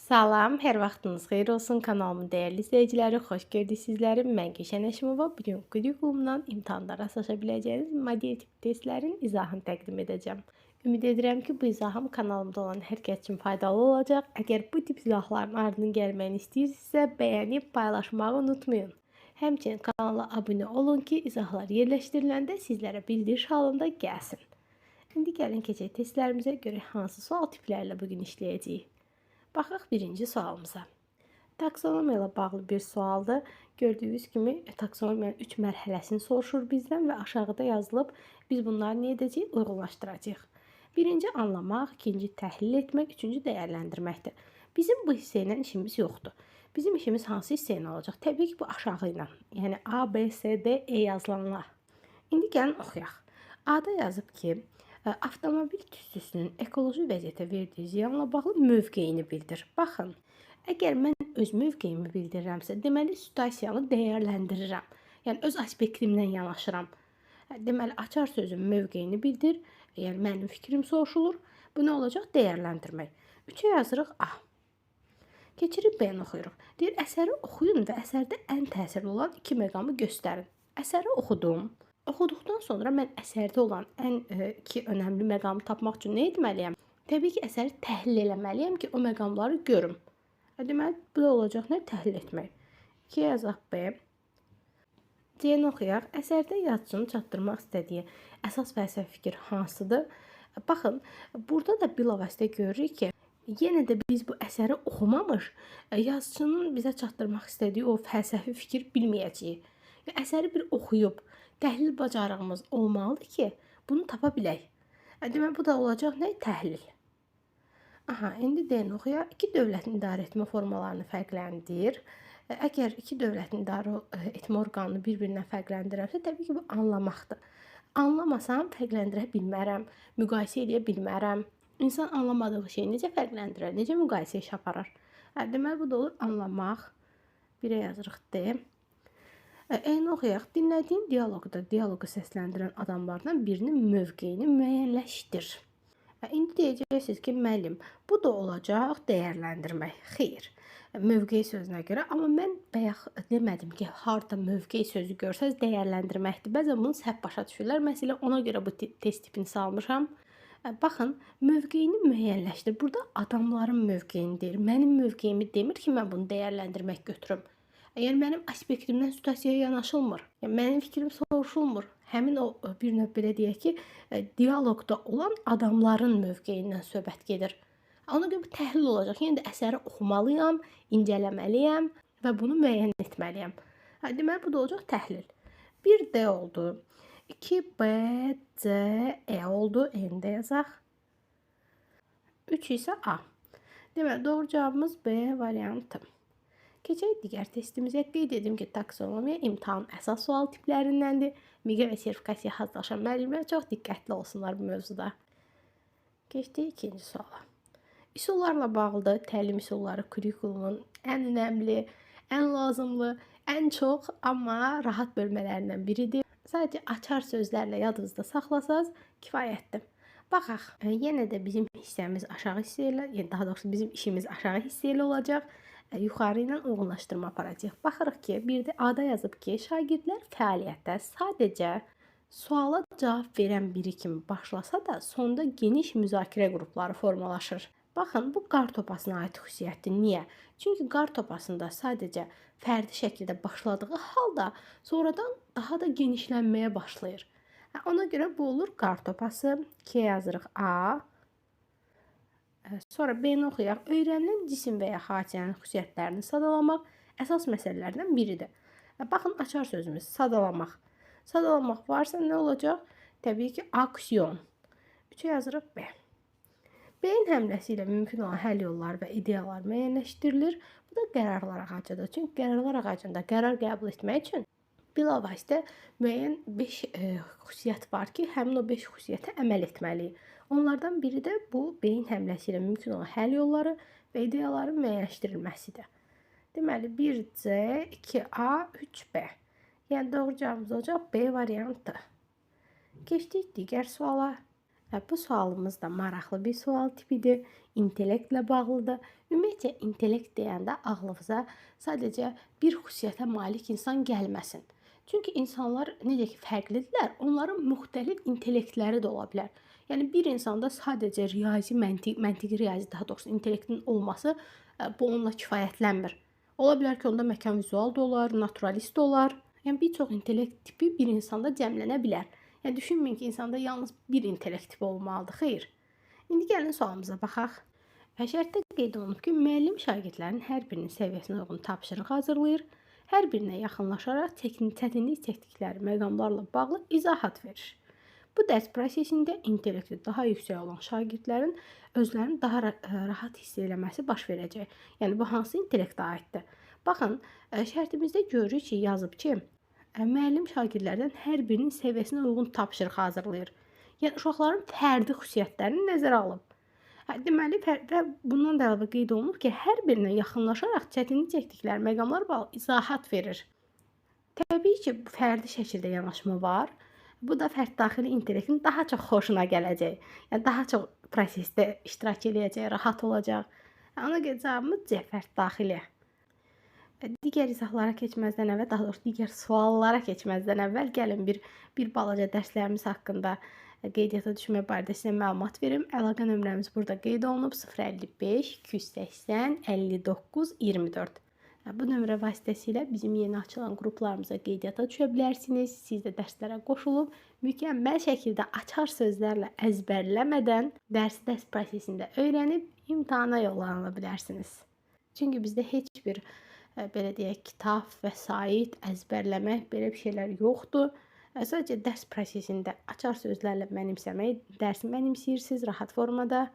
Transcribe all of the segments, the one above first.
Salam, hər vaxtınız xeyir olsun kanalımın dəyərli izləyiciləri. Xoş gördük sizləri. Mən Gülşən Həşimova. Bugün kurikulumdan imtahanlara aslaşa biləcəyiniz model tip testlərin izahını təqdim edəcəm. Ümid edirəm ki, bu izahım kanalımda olan hər kəs üçün faydalı olacaq. Əgər bu tip izahların ardının gəlməyini istəyirsinizsə, bəyənib paylaşmağı unutmayın. Həmçinin kanala abunə olun ki, izahlar yerləşdiriləndə sizlərə bildiriş halında gəlsin. İndi gəlin keçək testlərimizə görə hansı sual tiplərlə bugün işləyəcəyik. Baxaq birinci sualımıza. Taksonomiya ilə bağlı bir sualdır. Gördüyünüz kimi taksonomiyanın 3 mərhələsini soruşur bizdən və aşağıda yazılıb. Biz bunları nə edəcəyik? Uyğunlaşdıracağıq. Birinci anlamaq, ikinci təhlil etmək, üçüncü dəyərləndirməkdir. Bizim bu hissə ilə işimiz yoxdur. Bizim işimiz hansı hissə ilə olacaq? Təbii ki, bu aşağı ilə. Yəni A, B, C, D, E yazılanlar. İndi gəlin oxuyaq. A-da yazıb ki, avtomobil tüstüsünün ekoloji vəziyyətə verdiyi ziyanla bağlı mövqeyini bildir. Baxın, əgər mən öz mövqeyimi bildirirəmsə, deməli situasiyanı dəyərləndirirəm. Yəni öz aspektimdən yanaşıram. Deməli açar sözün mövqeyini bildir. Yəni mənim fikrim soruşulur. Bu nə olacaq? Dəyərləndirmək. 3-ə yazırıq A. Keçirib B-ni oxuyuruq. Deyir, əsəri oxuyun və əsərdə ən təsirli olan 2 məqamı göstərin. Əsəri oxudum. Oxuduqdan sonra mən əsərdə olan ən 2 önəmli məqamı tapmaq üçün nə etməliyəm? Təbii ki, əsəri təhlil eləməliyəm ki, o məqamları görüm. Deməli, bu da olacaq nə? Təhlil etmək. 2 yazaq B. C-ni oxuyaq. Əsərdə yazıcının çatdırmaq istədiyi əsas fəlsəfi fikir hansıdır? Baxın, burada da bilavasitə görürük ki, yenə də biz bu əsəri oxumamış, yazıcının bizə çatdırmaq istədiyi o fəlsəfi fikir bilməyəcəyik. Əsəri bir oxuyub, təhlil bacarığımız olmalıdır ki, bunu tapa bilək. Demək, bu da olacaq nə? Təhlil. İndi D-ni oxuyaq. 2 dövlətin idarə etmə formalarını fərqləndir. Əgər 2 dövlətin idarə etmə orqanını bir-birindən fərqləndirəmsə, təbii ki, bu anlamaqdır. Anlamasam, fərqləndirə bilmərəm, müqayisə edə bilmərəm. İnsan anlamadığı şeyi necə fərqləndirər, necə müqayisə iş aparar? Deməli, bu da olur anlamaq. 1-ə yazırıq D. E-ni oxuyaq. Dinlədiyin dialoqda dialoqu səsləndirən adamlardan birinin mövqeyini müəyyənləşdir. İndi deyəcəksiniz ki, müəllim, bu da olacaq dəyərləndirmək. Xeyr, mövqey sözünə görə. Amma mən bayaq demədim ki, harda mövqey sözü görsəz dəyərləndirməkdir. Bəzən bunu səhv başa düşürlər. Məsələn, ona görə bu test tipini salmışam. Baxın, mövqeyini müəyyənləşdir. Burada adamların mövqeyini deyir. Mənim mövqeyimi demir ki, mən bunu dəyərləndirmək götürüm. Əgər mənim aspektimdən situasiyaya yanaşılmır, yəni mənim fikrim soruşulmur, həmin o bir növ belə deyək ki, dialoqda olan adamların mövqeyindən söhbət gedir. Ona görə bu təhlil olacaq. Yəni də əsəri oxumalıyam, incələməliyəm və bunu müəyyən etməliyəm. Deməli, bu da olacaq təhlil. 1 D oldu. 2 B, C, E oldu. E-ni də yazaq. 3 isə A. Deməli, doğru cavabımız B variantı. Keçək digər testimizə. Qeyd edim ki, taksonomiya imtahanın əsas sual tiplərindəndir. Miqə və sertifikasiya hazırlaşan müəllimlər çox diqqətli olsunlar bu mövzuda. Keçdik ikinci suala. Üsullarla bağlıdır. Təlim üsulları kurikulumun ən önəmli, ən lazımlı, ən çox, amma rahat bölmələrindən biridir. Sadəcə açar sözlərlə yadınızda saxlasaz kifayətdir. Baxaq, yenə də bizim hissəmiz aşağı hissə ilə, daha doğrusu bizim işimiz aşağı hissə ilə olacaq. Yuxarı ilə uyğunlaşdırma aparacağıq. Baxırıq ki, bir də A-da yazıb ki, şagirdlər fəaliyyətə sadəcə suala cavab verən biri kimi başlasa da, sonda geniş müzakirə qrupları formalaşır. Baxın, bu qar topasına aid xüsusiyyətdir. Niyə? Çünki qar topasında sadəcə fərdi şəkildə başladığı halda sonradan daha da genişlənməyə başlayır. Ona görə bu olur qar topası. 2 yazırıq A. Sonra B-ni oxuyaq. Öyrənilən cisim və ya hadisənin xüsusiyyətlərini sadalamaq əsas məsələlərdən biridir. Baxın, açar sözümüz sadalamaq. Sadalamaq varsa nə olacaq? Təbii ki, aksiyon. 3-ə yazırıq B. B-in həmləsi ilə mümkün olan həll yolları və ideyalar müəyyənləşdirilir. Bu da qərarlar ağacıdır. Çünki qərarlar ağacında qərar qəbul etmək üçün bilavasitə müəyyən 5 xüsusiyyət var ki, həmin o 5 xüsusiyyətə əməl etməliyik. Onlardan biri də bu beyin həmləsi ilə mümkün olan həll yolları və ideyaların müəyyənləşdirilməsidir. Deməli, 1C, 2A, 3B. Yəni, doğru cavabımız olacaq B variantı. Keçdik digər suala. Bu sualımız da maraqlı bir sual tipidir. İntellektlə bağlıdır. Ümumiyyətcə, intellekt deyəndə ağlımıza sadəcə bir xüsusiyyətə malik insan gəlməsin. Çünki insanlar necə ki fərqlidirlər, onların müxtəlif intellektləri də ola bilər. Yəni bir insanda sadəcə riyazi, məntiqi riyazi daha doğrusu intellektin olması bu onunla kifayətlənmir. Ola bilər ki, onda məkan vizual da olar, naturalist da olar. Yəni bir çox intellekt tipi bir insanda cəmlənə bilər. Yəni düşünməyin ki, insanda yalnız bir intellekt tipi olmalıdır. Xeyr. İndi gəlin sualımıza baxaq. Şərtdə qeyd olunub ki, müəllim şagirdlərin hər birinin səviyyəsinə uyğun tapşırıq hazırlayır, hər birinə yaxınlaşaraq çətinlik çəkdikləri məqamlarla bağlı izahat verir. Bu dərs prosesində intellekti daha yüksək olan şagirdlərin özlərini daha rahat hiss eləməsi baş verəcək. Yəni bu hansı intellektə aiddir? Baxın, şərtimizdə görürük ki, yazıb ki, müəllim şagirdlərdən hər birinin səviyyəsinə uyğun tapşırıq hazırlayır. Yəni uşaqların fərdi xüsusiyyətlərini nəzərə alıb. Deməli, bundan da əlavə qeyd olunub ki, hər birinə yaxınlaşaraq çətinlik çəkdikləri məqamlar bağlı izahat verir. Təbii ki, fərdi şəkildə yanaşma var. Bu da fərd daxili intellektin daha çox xoşuna gələcək. Yəni daha çox prosesdə iştirak edəcək, rahat olacaq. Ona görə cavabımız C, fərd daxili. Digər izahlara keçməzdən əvvəl, daha doğrusu digər suallara keçməzdən əvvəl gəlin bir balaca dərslərimiz haqqında qeydiyyata düşmək barədə sizə məlumat verim. Əlaqə nömrəmiz burada qeyd olunub 055 280 59 24. Bu nömrə vasitəsilə bizim yeni açılan qruplarımıza qeydiyyata düşə bilərsiniz. Siz də dərslərə qoşulub mükəmməl şəkildə açar sözlərlə əzbərləmədən dərs prosesində öyrənib imtahana yollana bilərsiniz. Çünki bizdə heç bir belə deyək, kitab, vəsait, əzbərləmək, belə bir şeylər yoxdur. Sadəcə dərs prosesində açar sözlərlə mənimsəmək, dərsi mənimsəyirsiniz rahat formada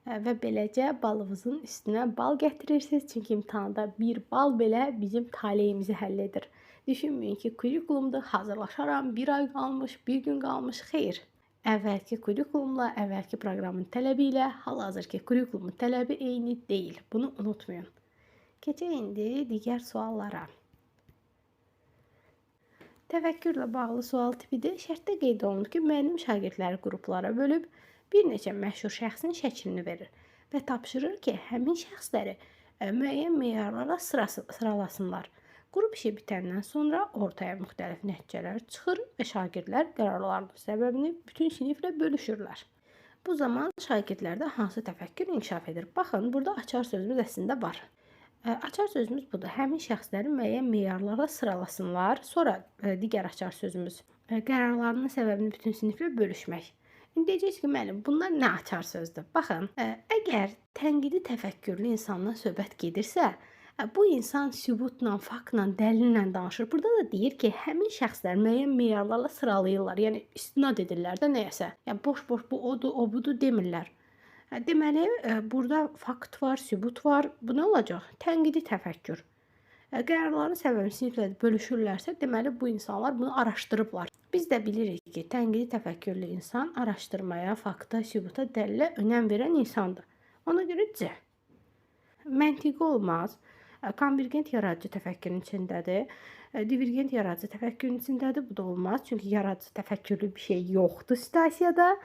və beləcə balınızın üstünə bal gətirirsiniz. Çünki imtahanda bir bal belə bizim taleyimizi həll edir. Düşünməyin ki, kurikulumda hazırlaşaram, bir ay qalmış, bir gün qalmış, xeyr. Əvvəlki kurikulumla, əvvəlki proqramın tələbi ilə hal-hazırki kurikulumun tələbi eyni deyil. Bunu unutmayın. Keçək indi digər suallara. Təfəkkürlə bağlı sual tipidir. Şərtdə qeyd olunur ki, müəllim şagirdləri qruplara bölüb bir neçə məşhur şəxsin şəklini verir və tapşırır ki, həmin şəxsləri müəyyən meyarlara sıralasınlar. Qrup işi bitəndən sonra ortaya müxtəlif nəticələr çıxır və şagirdlər qərarlarının səbəbini bütün siniflə bölüşürlər. Bu zaman şagirdlərdə hansı təfəkkür inkişaf edir? Baxın, burada açar sözümüz əslində var. Açar sözümüz budur. Həmin şəxsləri müəyyən meyarlara sıralasınlar. Sonra digər açar sözümüz qərarlarının səbəbini bütün siniflə bölüşmək. İndi deyəcəksiniz ki, müəllim, bunlar nə açar sözdür? Baxın, əgər tənqidi təfəkkürlü insandan söhbət gedirsə, bu insan sübutla, faktla, dəlillə danışır. Burada da deyir ki, həmin şəxslər müəyyən meyarlarla sıralayırlar. Yəni istinad edirlər də nəyəsə. Yəni boş-boş bu odur, o budur demirlər. Deməli, burada fakt var, sübut var. Bu nə olacaq? Tənqidi təfəkkür. Qərarların səbəbini siniflə bölüşürlərsə, deməli, bu insanlar bunu araşdırıblar. Biz də bilirik ki, tənqidi təfəkkürlü insan araşdırmaya, fakta, sübuta, dəlilə önəm verən insandır. Ona görə C. Məntiqi olmaz. Konvergent yaradıcı təfəkkürün içindədir. Divergent yaradıcı təfəkkürün içindədir. Bu da olmaz. Çünki yaradıcı təfəkkürlü bir şey yoxdur situasiyada.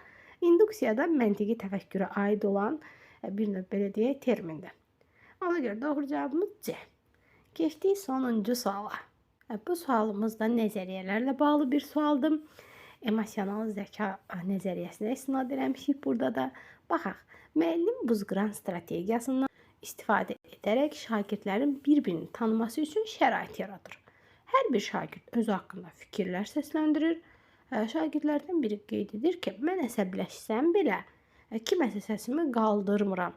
İnduksiyada məntiqi təfəkkürə aid olan bir növ belə deyək termindir. Ona görə doğru cavabımız C. Keçdik sonuncu suala. Bu sualımız da nəzəriyyələrlə bağlı bir sualdır. Emosional zəka nəzəriyyəsinə istinad eləmişik burada da. Baxaq, müəllim buzqıran strategiyasından istifadə edərək şagirdlərin bir-birini tanıması üçün şərait yaradır. Hər bir şagird özü haqqında fikirlər səsləndirir. Şagirdlərdən biri qeyd edir ki, mən əsəbləşsəm belə kiməsə səsimi qaldırmıram.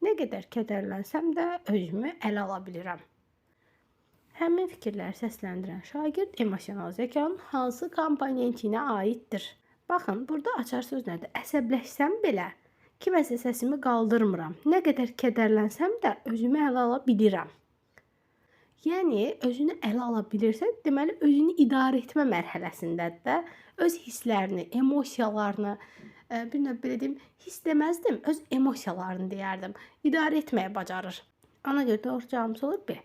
Nə qədər kədərlənsəm də özümü ələ ala bilirəm. Həmin fikirləri səsləndirən şagird emosional zəkanın hansı komponentinə aiddir? Baxın, burada açar söz nədir? Əsəbləşsəm belə kiməsə səsimi qaldırmıram. Nə qədər kədərlənsəm də özümü ələ ala bilirəm. Yəni, özünü ələ ala bilirsə, deməli, özünü idarə etmə mərhələsindədir də. Öz hisslərini, emosiyalarını, bir növ belə deyim, hiss deməzdim, öz emosiyalarını deyərdim. İdarə etməyə bacarır. Ona görə doğru cavabımız olur B.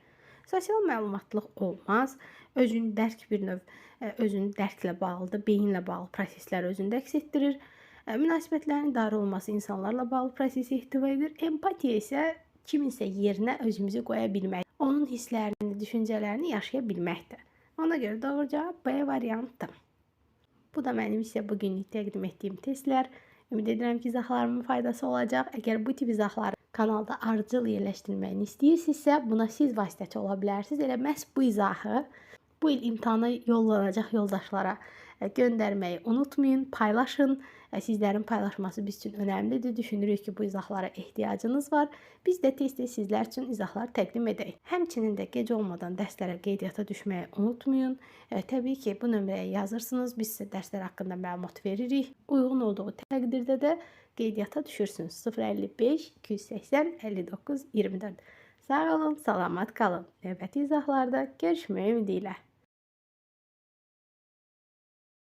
Sosial məlumatlıq olmaz. Özünü dərk bir növ, özünü dərklə bağlıdır, beyinlə bağlı prosesləri özündə əks etdirir. Münasibətlərin idarə olunması insanlarla bağlı prosesi ehtiva edir. Empatiya isə kiminsə yerinə özümüzü qoya bilmək, onun hisslərini, düşüncələrini yaşaya bilməkdir. Ona görə doğru cavab B variantı. Bu da mənim sizə bugünlük təqdim etdiyim testlər. Ümid edirəm ki, izahlarımın faydası olacaq. Əgər bu tip izahları kanalda ardıcıl yerləşdirilməyini istəyirsinizsə, buna siz vasitəçi ola bilərsiniz. Elə məhz bu izahı bu il imtahana yollanacaq yoldaşlara göndərməyi unutmayın, paylaşın. Sizlərin paylaşması biz üçün önəmlidir. Düşünürük ki, bu izahlara ehtiyacınız var. Biz də tez-tez sizlər üçün izahlar təqdim edək. Həmçinin də gec olmadan dərslərə qeydiyyata düşməyi unutmayın. Təbii ki, bu nömrəyə yazırsınız. Biz sizə dərslər haqqında məlumat veririk. Uyğun olduğu təqdirdə də qeydiyyata düşürsünüz. 055 280 59 24. Sağ olun, salamat qalın. Növbəti izahlarda görüşmək ümidi ilə.